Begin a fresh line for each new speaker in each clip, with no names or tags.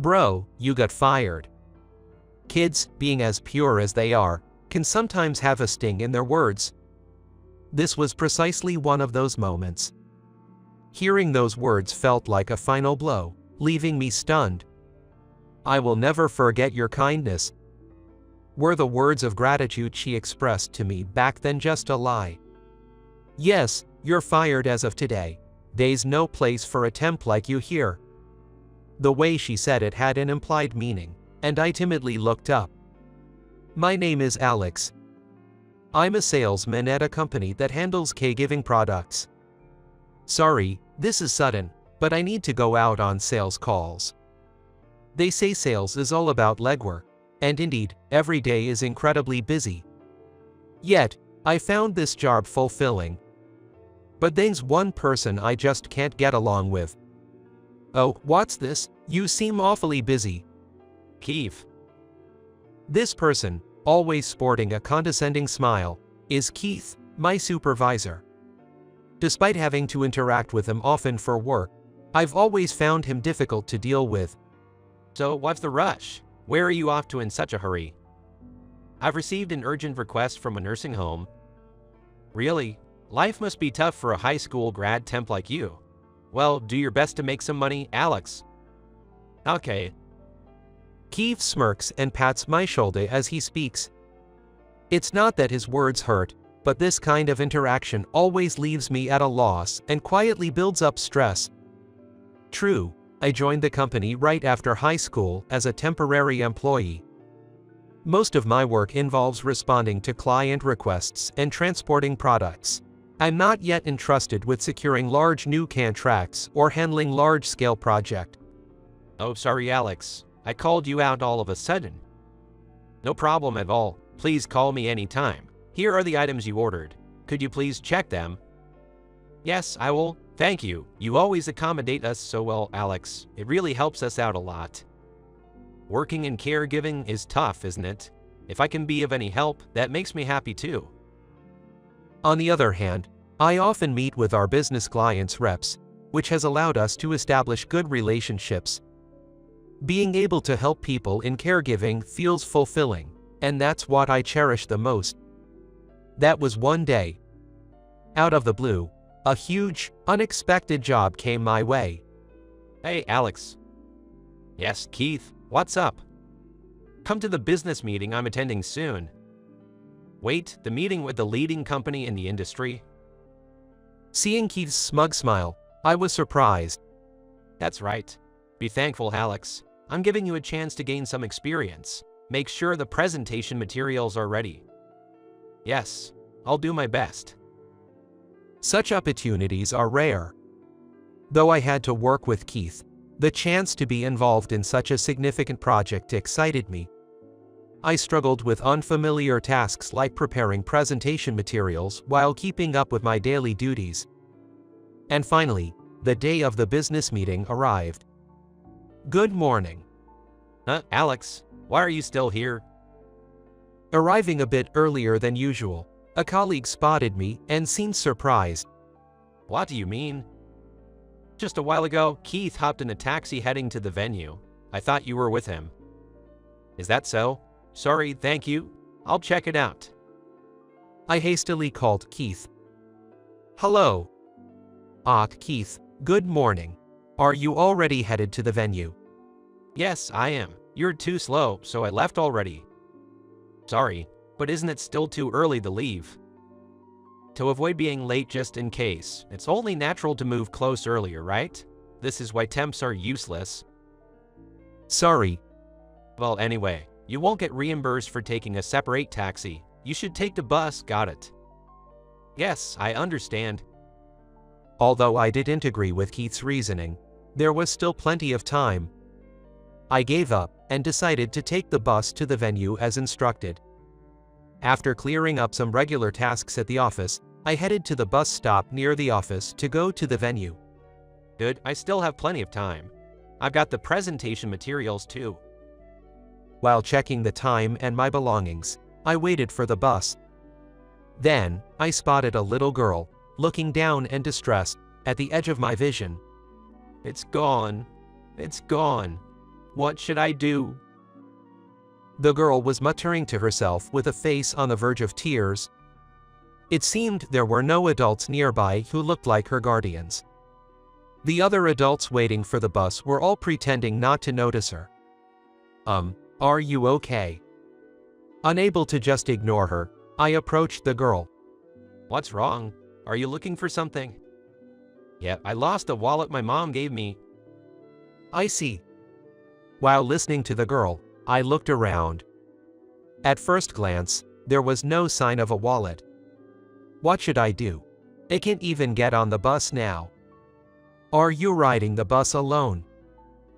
Bro, you got fired. Kids, being as pure as they are, can sometimes have a sting in their words. This was precisely one of those moments. Hearing those words felt like a final blow, leaving me stunned. "I will never forget your kindness," were the words of gratitude she expressed to me back then just a lie. "Yes, you're fired as of today. There's no place for a temp like you here." The way she said it had an implied meaning, and I timidly looked up. "My name is Alex. I'm a salesman at a company that handles caregiving products. Sorry, this is sudden, but I need to go out on sales calls." They say sales is all about legwork, and indeed, every day is incredibly busy. Yet, I found this job fulfilling. But there's one person I just can't get along with. "Oh, what's this? You seem awfully busy." "Keith." This person, always sporting a condescending smile, is Keith, my supervisor. Despite having to interact with him often for work, I've always found him difficult to deal with.
"So what's the rush? Where are you off to in such a hurry?" "I've received an urgent request from a nursing home." "Really? Life must be tough for a high school grad temp like you." "Well, do your best to make some money, Alex." "Okay."
Keith smirks and pats my shoulder as he speaks. It's not that his words hurt, but this kind of interaction always leaves me at a loss and quietly builds up stress. True, I joined the company right after high school as a temporary employee. Most of my work involves responding to client requests and transporting products. I'm not yet entrusted with securing large new contracts or handling large-scale projects.
"Oh, sorry, Alex. I called you out all of a sudden." "No problem at all. Please call me anytime. Here are the items you ordered. Could you please check them?" "Yes, I will. Thank you. You always accommodate us so well, Alex. It really helps us out a lot." Working in caregiving is tough, isn't it? If I can be of any help, that makes me happy too.
On the other hand, I often meet with our business clients' reps, which has allowed us to establish good relationships. Being able to help people in caregiving feels fulfilling, and that's what I cherish the most. That was one day. Out of the blue, a huge, unexpected job came my way.
"Hey, Alex." "Yes, Keith, what's up?" "Come to the business meeting I'm attending soon." "Wait, the meeting with the leading company in the industry?"
Seeing Keith's smug smile, I was surprised.
"That's right. Be thankful, Alex. I'm giving you a chance to gain some experience. Make sure the presentation materials are ready." "Yes, I'll do my best."
Such opportunities are rare. Though I had to work with Keith, the chance to be involved in such a significant project excited me. I struggled with unfamiliar tasks like preparing presentation materials while keeping up with my daily duties. And finally, the day of the business meeting arrived. "Good morning."
Alex, why are you still here?"
Arriving a bit earlier than usual, a colleague spotted me and seemed surprised.
"What do you mean?" "Just a while ago, Keith hopped in a taxi heading to the venue. I thought you were with him." "Is that so? Sorry, thank you. I'll check it out."
I hastily called Keith. "Hello." Keith, good morning. Are you already headed to the venue?"
"Yes, I am. You're too slow, so I left already." "Sorry, but isn't it still too early to leave?" "To avoid being late just in case, it's only natural to move close earlier, right? This is why temps are useless."
"Sorry."
"Well, anyway, you won't get reimbursed for taking a separate taxi. You should take the bus, got it?" "Yes, I understand."
Although I didn't agree with Keith's reasoning, there was still plenty of time. I gave up and decided to take the bus to the venue as instructed. After clearing up some regular tasks at the office, I headed to the bus stop near the office to go to the venue.
"Good, I still have plenty of time. I've got the presentation materials too."
While checking the time and my belongings, I waited for the bus. Then, I spotted a little girl, looking down and distressed, at the edge of my vision.
"It's gone. It's gone." What should I do?
The girl was muttering to herself with a face on the verge of tears. It seemed there were no adults nearby who looked like her guardians. The other adults waiting for the bus were all pretending not to notice her. Are you okay? Unable to just ignore her, I approached the girl.
What's wrong? Are you looking for something? Yeah, I lost the wallet my mom gave me.
I see. While listening to the girl, I looked around. At first glance, there was no sign of a wallet. What should I do? I can't even get on the bus now. Are you riding the bus alone?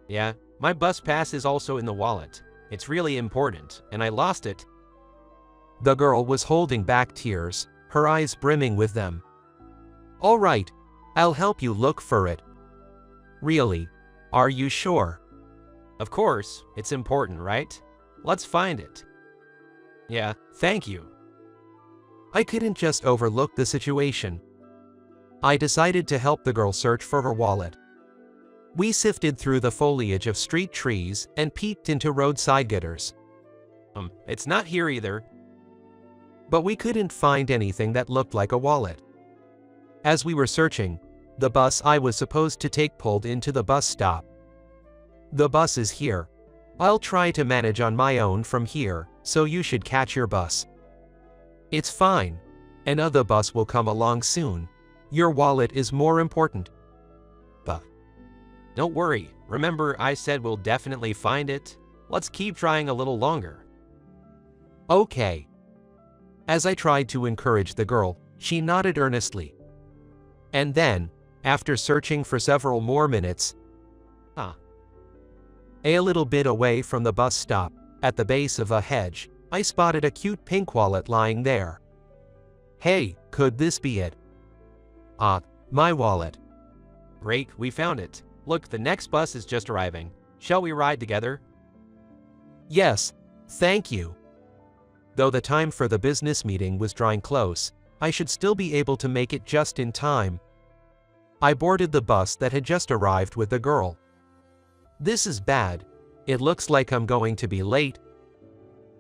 Yeah, my bus pass is also in the wallet. It's really important, and I lost it.
The girl was holding back tears, her eyes brimming with them. All right, I'll help you look for it. Really? Are you sure?
Of course, it's important, right? Let's find it. Yeah, thank you.
I couldn't just overlook the situation. I decided to help the girl search for her wallet. We sifted through the foliage of street trees and peeked into roadside gutters.
It's not here either.
But we couldn't find anything that looked like a wallet. As we were searching, the bus I was supposed to take pulled into the bus stop. The bus is here. I'll try to manage on my own from here, so you should catch your bus. It's fine. Another bus will come along soon. Your wallet is more important.
But don't worry. Remember I said we'll definitely find it? Let's keep trying a little longer.
Okay. As I tried to encourage the girl, she nodded earnestly. And then, after searching for several more minutes, a little bit away from the bus stop, at the base of a hedge, I spotted a cute pink wallet lying there. Hey, could this be it? My wallet.
Great, we found it. Look, the next bus is just arriving. Shall we ride together?
Yes, thank you. Though the time for the business meeting was drawing close, I should still be able to make it just in time. I boarded the bus that had just arrived with the girl. This is bad. It looks like I'm going to be late.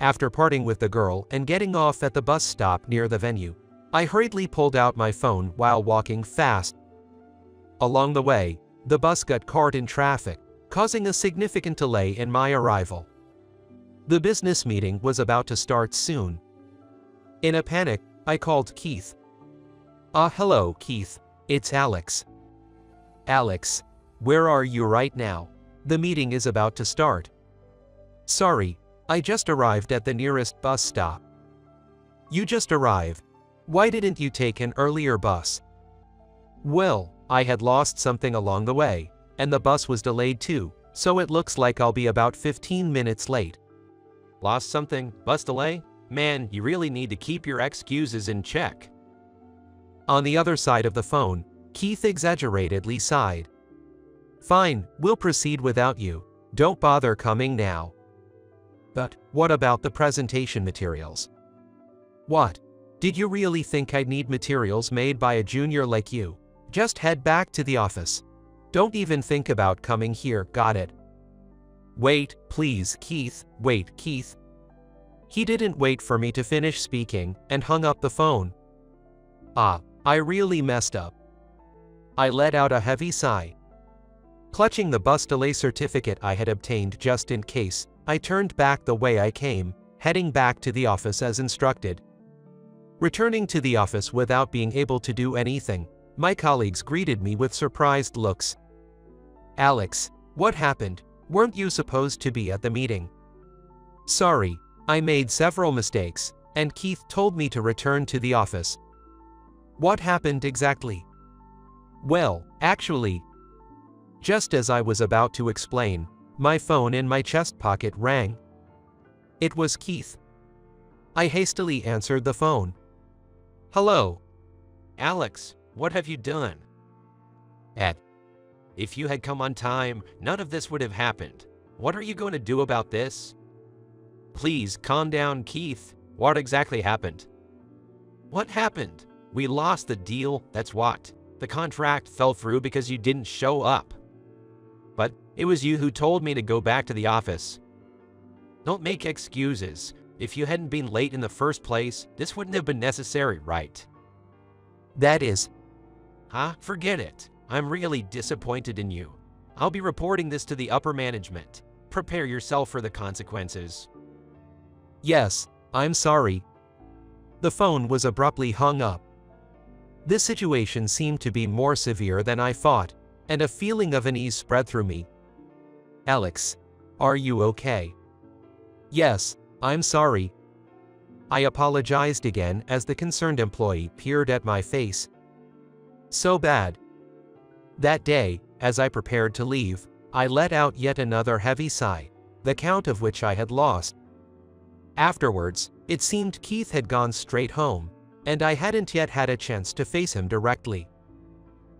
After parting with the girl and getting off at the bus stop near the venue, I hurriedly pulled out my phone while walking fast. Along the way, the bus got caught in traffic, causing a significant delay in my arrival. The business meeting was about to start soon. In a panic, I called Keith. Hello, Keith. It's Alex. Alex, where are you right now? The meeting is about to start. Sorry, I just arrived at the nearest bus stop. You just arrived. Why didn't you take an earlier bus? Well, I had lost something along the way, and the bus was delayed too, so it looks like I'll be about 15 minutes late.
Lost something? Bus delay? Man, you really need to keep your excuses in check.
On the other side of the phone, Keith exaggeratedly sighed. Fine, we'll proceed without you. Don't bother coming now. But what about the presentation materials? What? Did you really think I'd need materials made by a junior like you? Just head back to the office. Don't even think about coming here, got it? Wait, please, Keith, wait, Keith. He didn't wait for me to finish speaking and hung up the phone. I really messed up. I let out a heavy sigh. Clutching the bus delay certificate I had obtained just in case, I turned back the way I came, heading back to the office as instructed. Returning to the office without being able to do anything, my colleagues greeted me with surprised looks. Alex, what happened? Weren't you supposed to be at the meeting? Sorry, I made several mistakes, and Keith told me to return to the office. What happened exactly? Well, actually, just as I was about to explain, my phone in my chest pocket rang. It was Keith. I hastily answered the phone. Hello.
Alex, what have you done?
Ed.
If you had come on time, none of this would have happened. What are you going to do about this? Please calm down, Keith. What exactly happened? What happened? We lost the deal, that's what. The contract fell through because you didn't show up. But It was you who told me to go back to the office. Don't make excuses. If you hadn't been late in the first place, this wouldn't have been necessary, right?
That is.
Huh? Forget it. I'm really disappointed in you. I'll be reporting this to the upper management. Prepare yourself for the consequences.
Yes, I'm sorry. The phone was abruptly hung up. This situation seemed to be more severe than I thought, and a feeling of unease spread through me. Alex, are you okay? Yes, I'm sorry. I apologized again as the concerned employee peered at my face. So bad. That day, as I prepared to leave, I let out yet another heavy sigh, the count of which I had lost. Afterwards, it seemed Keith had gone straight home, and I hadn't yet had a chance to face him directly.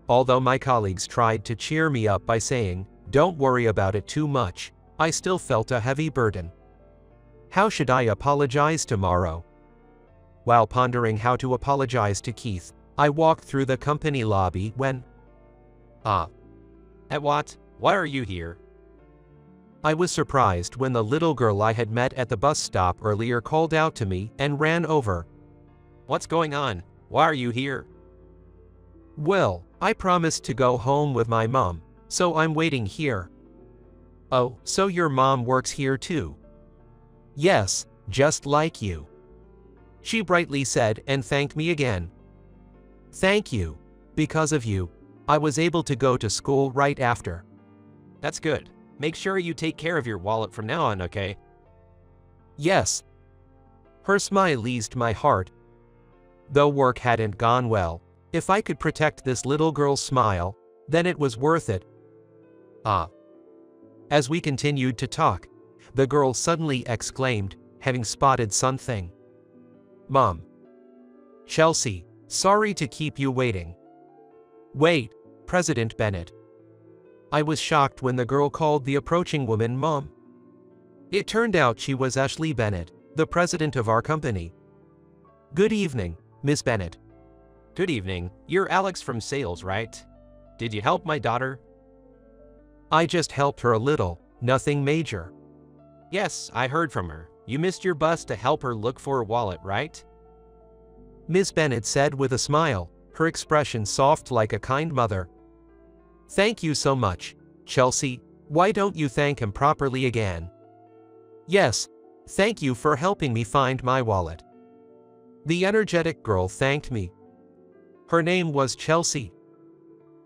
Although my colleagues tried to cheer me up by saying, "Don't worry about it too much," I still felt a heavy burden. How should I apologize tomorrow? While pondering how to apologize to Keith, I walked through the company lobby when...
At what? Why are you here?
I was surprised when the little girl I had met at the bus stop earlier called out to me and ran over.
What's going on? Why are you here?
Well, I promised to go home with my mom, so I'm waiting here. Oh, so your mom works here too? Yes, just like you. She brightly said and thanked me again. Thank you. Because of you, I was able to go to school right after.
That's good. Make sure you take care of your wallet from now on, okay?
Yes. Her smile eased my heart. Though work hadn't gone well, if I could protect this little girl's smile, then it was worth it. As we continued to talk, the girl suddenly exclaimed, having spotted something. Mom. Chelsea, sorry to keep you waiting. Wait, President Bennett. I was shocked when the girl called the approaching woman Mom. It turned out she was Ashley Bennett, the president of our company. Good evening, Miss Bennett.
Good evening. You're Alex from sales, right? Did you help my daughter?
I just helped her a little, nothing major.
Yes, I heard from her. You missed your bus to help her look for a wallet, right?
Miss Bennett said with a smile, her expression soft like a kind mother. Thank you so much, Chelsea. Why don't you thank him properly again? Yes, thank you for helping me find my wallet. The energetic girl thanked me. Her name was Chelsea.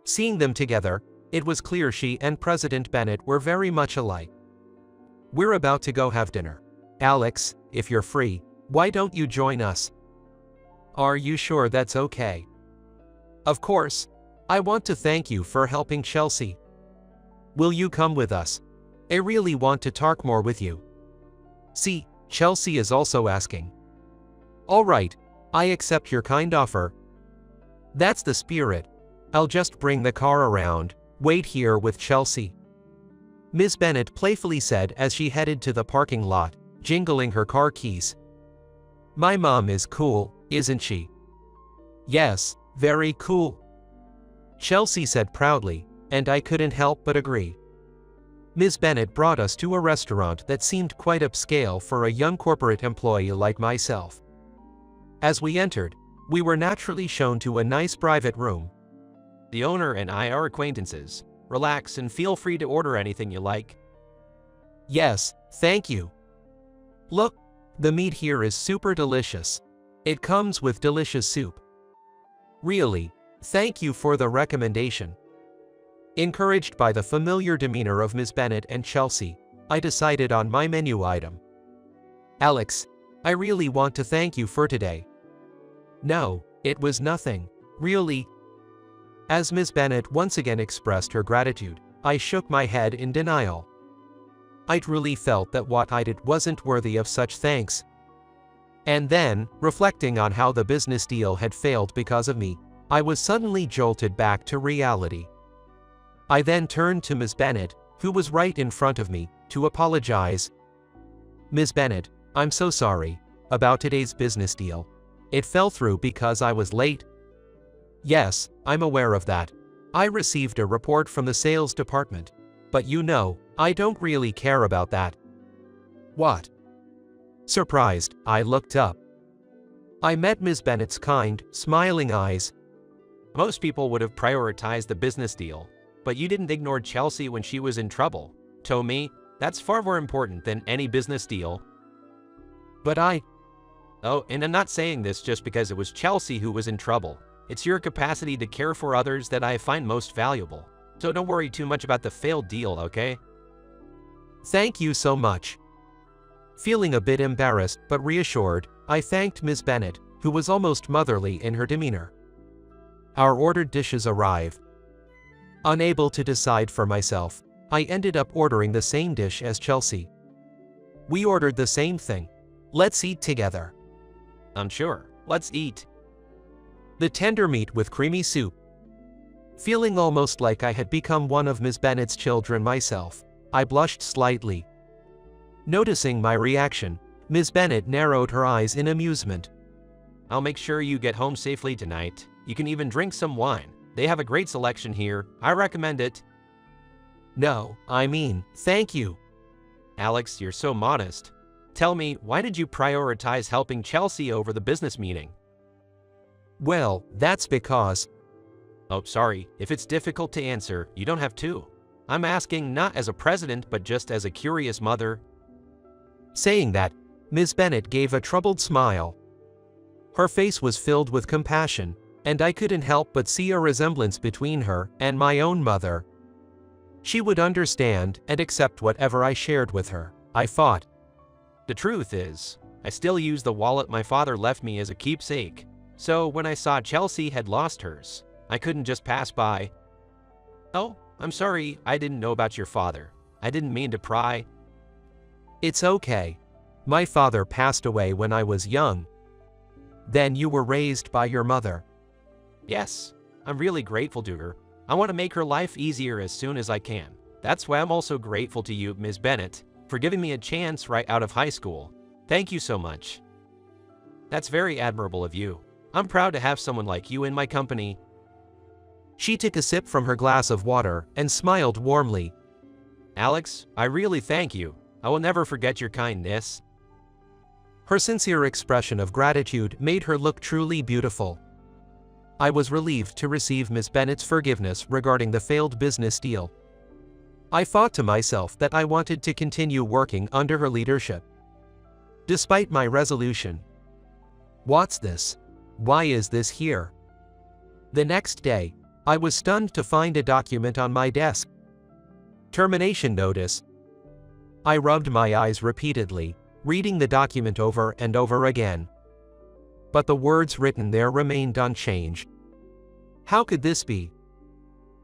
Seeing them together, it was clear she and President Bennett were very much alike. We're about to go have dinner. Alex, if you're free, why don't you join us? Are you sure that's okay? Of course. I want to thank you for helping Chelsea. Will you come with us? I really want to talk more with you. See, Chelsea is also asking. All right, I accept your kind offer. That's the spirit. I'll just bring the car around. Wait here with Chelsea. Miss Bennett playfully said as she headed to the parking lot, jingling her car keys. My mom is cool, isn't she? Yes, very cool. Chelsea said proudly, and I couldn't help but agree. Ms. Bennett brought us to a restaurant that seemed quite upscale for a young corporate employee like myself. As we entered, we were naturally shown to a nice private room.
The owner and I are acquaintances. Relax and feel free to order anything you like.
Yes, thank you. Look, the meat here is super delicious. It comes with delicious soup. Really, thank you for the recommendation. Encouraged by the familiar demeanor of Ms. Bennett and Chelsea, I decided on my menu item. Alex, I really want to thank you for today. No, it was nothing, really. As Ms. Bennett once again expressed her gratitude, I shook my head in denial. I truly felt that what I did wasn't worthy of such thanks. And then, reflecting on how the business deal had failed because of me, I was suddenly jolted back to reality. I then turned to Ms. Bennett, who was right in front of me, to apologize. Ms. Bennett, I'm so sorry about today's business deal. It fell through because I was late. Yes, I'm aware of that. I received a report from the sales department. But you know, I don't really care about that. What? Surprised, I looked up. I met Ms. Bennet's kind, smiling eyes.
Most people would have prioritized the business deal, but you didn't ignore Chelsea when she was in trouble. To me, that's far more important than any business deal.
But
Oh, and I'm not saying this just because it was Chelsea who was in trouble. It's your capacity to care for others that I find most valuable. So don't worry too much about the failed deal, okay?
Thank you so much. Feeling a bit embarrassed but reassured, I thanked Ms. Bennet, who was almost motherly in her demeanor. Our ordered dishes arrived. Unable to decide for myself, I ended up ordering the same dish as Chelsea. We ordered the same thing. Let's eat together.
I'm sure. Let's eat.
The tender meat with creamy soup. Feeling almost like I had become one of Ms. Bennet's children myself, I blushed slightly. Noticing my reaction, Ms. Bennet narrowed her eyes in amusement.
I'll make sure you get home safely tonight. You can even drink some wine. They have a great selection here. I recommend it.
No, I mean, thank you.
Alex, you're so modest. Tell me, why did you prioritize helping Chelsea over the business meeting?
Well, that's because…
Oh, sorry. If it's difficult to answer, you don't have to. I'm asking not as a president, but just as a curious mother.
Saying that, Ms. Bennet gave a troubled smile. Her face was filled with compassion, and I couldn't help but see a resemblance between her and my own mother. She would understand and accept whatever I shared with her, I thought.
The truth is, I still use the wallet my father left me as a keepsake. So when I saw Chelsea had lost hers, I couldn't just pass by. Oh, I'm sorry, I didn't know about your father. I didn't mean to pry.
It's okay. My father passed away when I was young. Then you were raised by your mother.
Yes, I'm really grateful to her. I want to make her life easier as soon as I can. That's why I'm also grateful to you, Ms. Bennet, for giving me a chance right out of high school. Thank you so much. That's very admirable of you. I'm proud to have someone like you in my company.
She took a sip from her glass of water and smiled warmly.
Alex, I really thank you. I will never forget your kindness.
Her sincere expression of gratitude made her look truly beautiful. I was relieved to receive Miss Bennet's forgiveness regarding the failed business deal. I thought to myself that I wanted to continue working under her leadership. Despite my resolution. What's this? Why is this here? The next day, I was stunned to find a document on my desk. Termination notice. I rubbed my eyes repeatedly, reading the document over and over again. But the words written there remained unchanged. How could this be?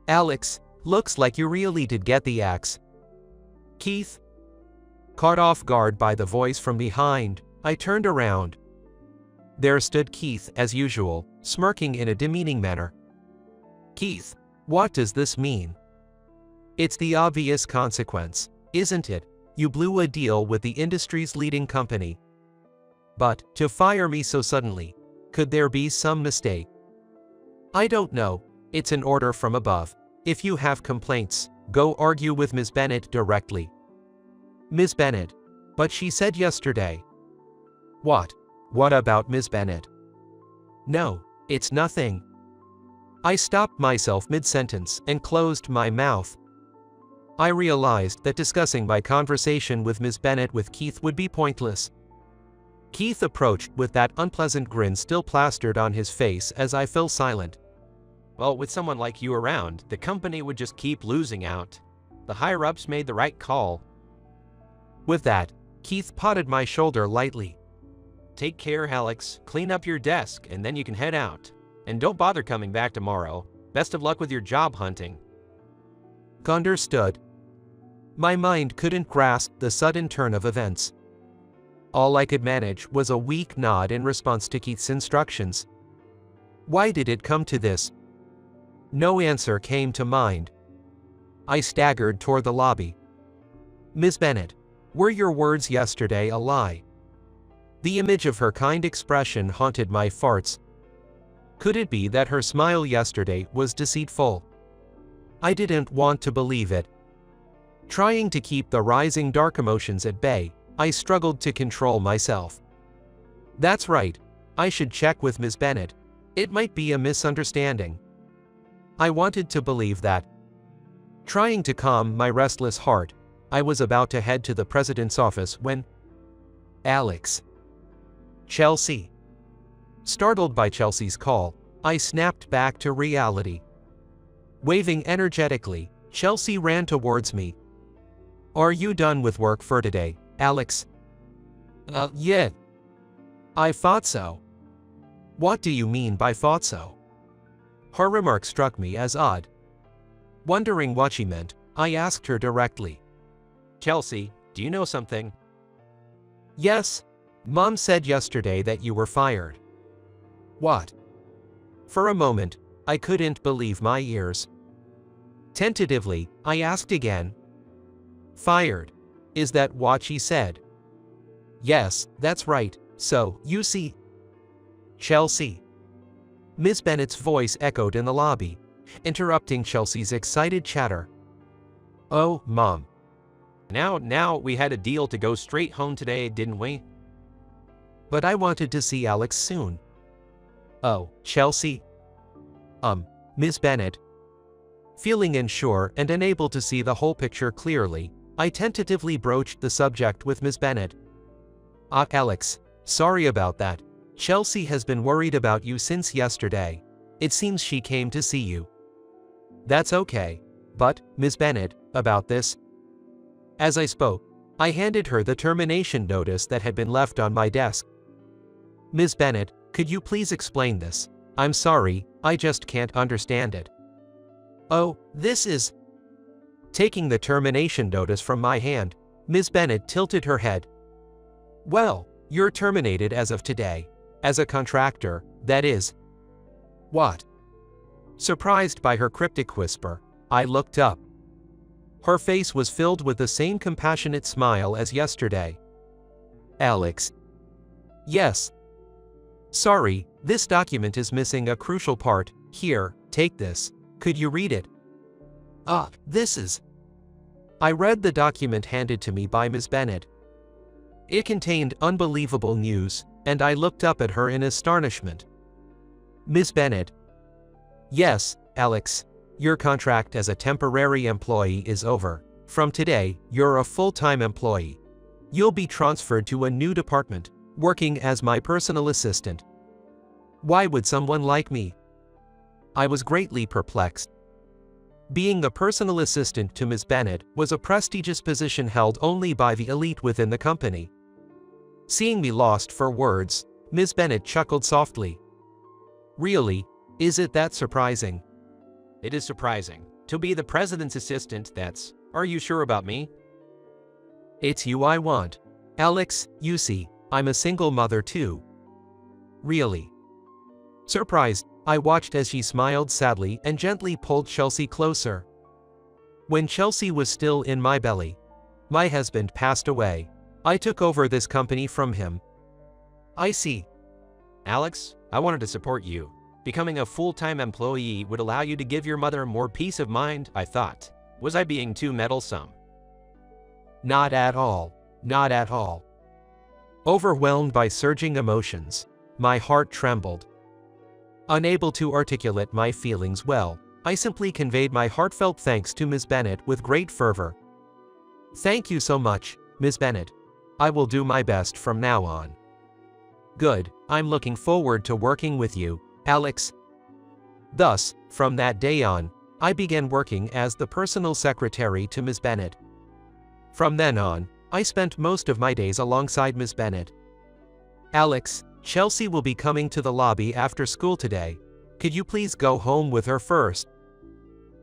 Alex, looks like you really did get the axe. Keith? Caught off guard by the voice from behind, I turned around. There stood Keith as usual, smirking in a demeaning manner. Keith, what does this mean? It's the obvious consequence, isn't it? You blew a deal with the industry's leading company. But, to fire me so suddenly, could there be some mistake? I don't know, it's an order from above. If you have complaints, go argue with Ms. Bennet directly. Ms. Bennet? But she said yesterday. What? What about Ms. Bennet? No, it's nothing. I stopped myself mid-sentence and closed my mouth. I realized that discussing my conversation with Ms. Bennet with Keith would be pointless. Keith approached with that unpleasant grin still plastered on his face as I fell silent.
Well, with someone like you around, the company would just keep losing out. The higher-ups made the right call.
With that, Keith patted my shoulder lightly.
Take care, Alex. Clean up your desk, and then you can head out. And don't bother coming back tomorrow. Best of luck with your job hunting.
Understood. My mind couldn't grasp the sudden turn of events. All I could manage was a weak nod in response to Keith's instructions. Why did it come to this? No answer came to mind. I staggered toward the lobby. Ms. Bennet, were your words yesterday a lie? The image of her kind expression haunted my thoughts. Could it be that her smile yesterday was deceitful? I didn't want to believe it. Trying to keep the rising dark emotions at bay, I struggled to control myself. That's right, I should check with Ms. Bennett. It might be a misunderstanding. I wanted to believe that. Trying to calm my restless heart, I was about to head to the president's office when Alex. Chelsea. Startled by Chelsea's call, I snapped back to reality. Waving energetically, Chelsea ran towards me. Are you done with work for today, Alex? Yeah. I thought so. What do you mean by thought so? Her remark struck me as odd. Wondering what she meant, I asked her directly.
Chelsea, do you know something?
Yes. Mom said yesterday that you were fired. What? For a moment, I couldn't believe my ears. Tentatively, I asked again. Fired. Is that what she said? Yes, that's right. So, you see. Chelsea. Miss Bennett's voice echoed in the lobby, interrupting Chelsea's excited chatter. Oh, Mom.
Now, we had a deal to go straight home today, didn't we?
But I wanted to see Alex soon. Oh, Chelsea. Miss Bennett. Feeling unsure and unable to see the whole picture clearly, I tentatively broached the subject with Miss Bennett. Alex, sorry about that. Chelsea has been worried about you since yesterday. It seems she came to see you. That's okay. But, Miss Bennett, about this. As I spoke, I handed her the termination notice that had been left on my desk. Miss Bennett, could you please explain this? I'm sorry, I just can't understand it. Oh, this is... Taking the termination notice from my hand, Miss Bennett tilted her head. Well, you're terminated as of today. As a contractor, that is. What? Surprised by her cryptic whisper, I looked up. Her face was filled with the same compassionate smile as yesterday. Alex. Yes. Sorry, this document is missing a crucial part. Here, take this. Could you read it? This is... I read the document handed to me by Miss Bennett. It contained unbelievable news, and I looked up at her in astonishment. Miss Bennett. Yes, Alex. Your contract as a temporary employee is over. From today, you're a full-time employee. You'll be transferred to a new department, working as my personal assistant. Why would someone like me? I was greatly perplexed. Being a personal assistant to Miss Bennett was a prestigious position held only by the elite within the company. Seeing me lost for words, Miss Bennett chuckled softly. Really? Is it that surprising?
It is surprising. To be the president's assistant, that's... Are you sure about me?
It's you I want. Alex, you see, I'm a single mother too. Really? Surprised, I watched as she smiled sadly and gently pulled Chelsea closer. When Chelsea was still in my belly, my husband passed away. I took over this company from him. I see.
Alex, I wanted to support you. Becoming a full-time employee would allow you to give your mother more peace of mind, I thought. Was I being too meddlesome?
Not at all. Not at all. Overwhelmed by surging emotions, my heart trembled. Unable to articulate my feelings well, I simply conveyed my heartfelt thanks to Miss Bennett with great fervor. Thank you so much, Miss Bennett. I will do my best from now on. Good, I'm looking forward to working with you, Alex. Thus, from that day on, I began working as the personal secretary to Miss Bennett. From then on, I spent most of my days alongside Miss Bennett. Alex, Chelsea will be coming to the lobby after school today. Could you please go home with her first?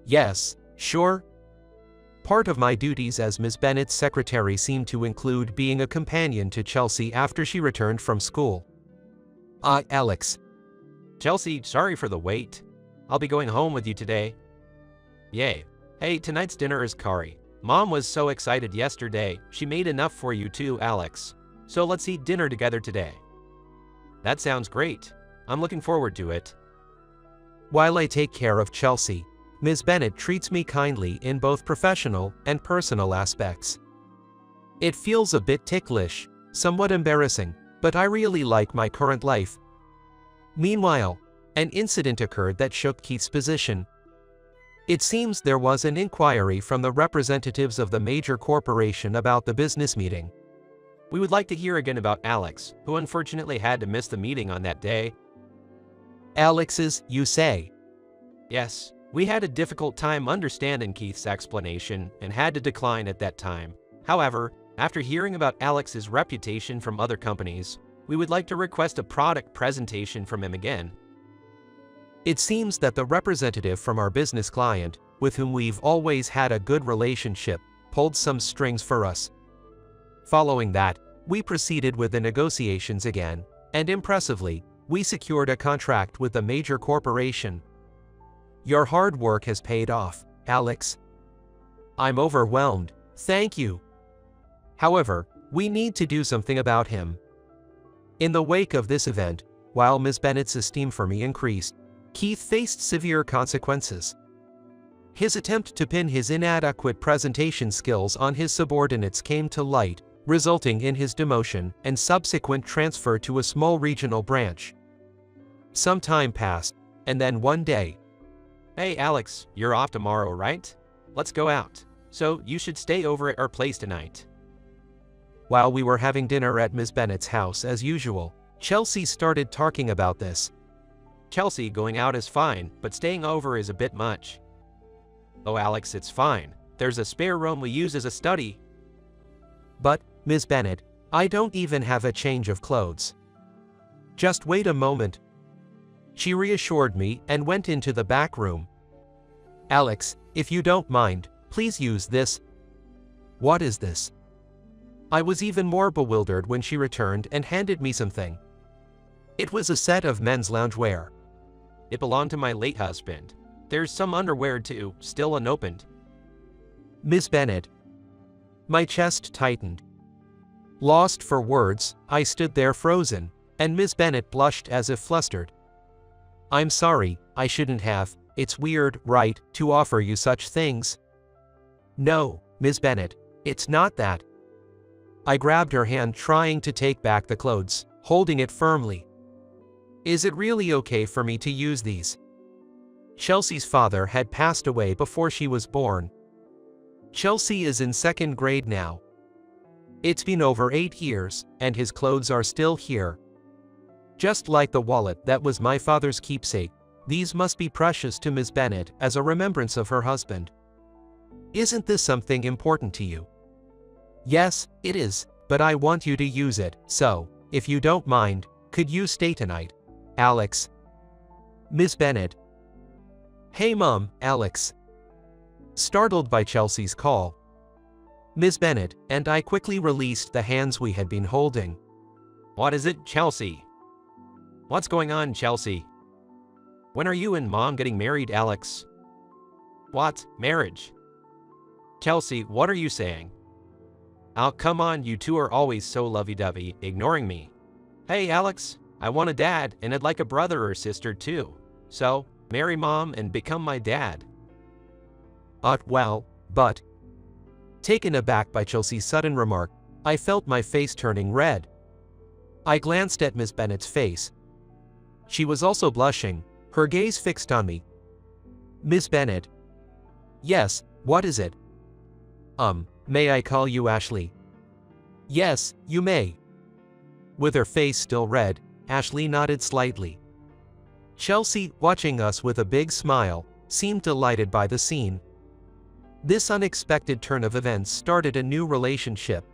Yes, sure. Part of my duties as Miss Bennett's secretary seemed to include being a companion to Chelsea after she returned from school. Alex.
Chelsea, sorry for the wait. I'll be going home with you today. Yay. Hey, tonight's dinner is curry. Mom was so excited yesterday, she made enough for you too, Alex. So let's eat dinner together today. That sounds great. I'm looking forward to it.
While I take care of Chelsea, Ms. Bennett treats me kindly in both professional and personal aspects. It feels a bit ticklish, somewhat embarrassing, but I really like my current life. Meanwhile, an incident occurred that shook Keith's position. It seems there was an inquiry from the representatives of the major corporation about the business meeting.
We would like to hear again about Alex, who unfortunately had to miss the meeting on that day.
Alex's, you say?
Yes, we had a difficult time understanding Keith's explanation and had to decline at that time. However, after hearing about Alex's reputation from other companies, we would like to request a product presentation from him again.
It seems that the representative from our business client, with whom we've always had a good relationship, pulled some strings for us. Following that, we proceeded with the negotiations again, and impressively, we secured a contract with a major corporation. Your hard work has paid off, Alex. I'm overwhelmed, thank you. However, we need to do something about him. In the wake of this event, while Ms. Bennett's esteem for me increased, Keith faced severe consequences. His attempt to pin his inadequate presentation skills on his subordinates came to light, resulting in his demotion and subsequent transfer to a small regional branch. Some time passed, and then one day,
"Hey Alex, you're off tomorrow, right? Let's go out. So you should stay over at our place tonight."
While we were having dinner at Ms. Bennett's house as usual, Chelsea started talking about this.
"Chelsea, going out is fine, but staying over is a bit much." "Oh Alex, it's fine. There's a spare room we use as a study."
"But, Ms. Bennett, I don't even have a change of clothes." "Just wait a moment." She reassured me and went into the back room. "Alex, if you don't mind, please use this." "What is this?" I was even more bewildered when she returned and handed me something. It was a set of men's loungewear.
"It belonged to my late husband. There's some underwear too, still unopened."
"Miss Bennett." My chest tightened. Lost for words, I stood there frozen, and Miss Bennett blushed as if flustered. "I'm sorry, I shouldn't have. It's weird, right, to offer you such things?" "No, Miss Bennett, it's not that." I grabbed her hand, trying to take back the clothes, holding it firmly. "Is it really okay for me to use these?" Chelsea's father had passed away before she was born. Chelsea is in second grade now. It's been over 8 years, and his clothes are still here. Just like the wallet that was my father's keepsake, these must be precious to Miss Bennett as a remembrance of her husband. Isn't this something important to you? Yes, it is, but I want you to use it, so, if you don't mind, could you stay tonight? Alex. Miss Bennett. Hey Mom, Alex. Startled by Chelsea's call, Miss Bennett and I quickly released the hands we had been holding.
"What is it, Chelsea? What's going on, Chelsea? When are you and Mom getting married, Alex?" "What, marriage? Chelsea, what are you saying?" "Oh, come on, you two are always so lovey-dovey, ignoring me." "Hey, Alex, I want a dad, and I'd like a brother or sister too. So, marry Mom and become my dad."
Well, but... Taken aback by Chelsea's sudden remark, I felt my face turning red. I glanced at Miss Bennett's face. She was also blushing, her gaze fixed on me. "Miss Bennett." "Yes, what is it?" May I call you Ashley?" "Yes, you may." With her face still red, Ashley nodded slightly. Chelsea, watching us with a big smile, seemed delighted by the scene. This unexpected turn of events started a new relationship.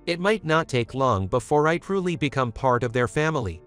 It might not take long before I truly become part of their family.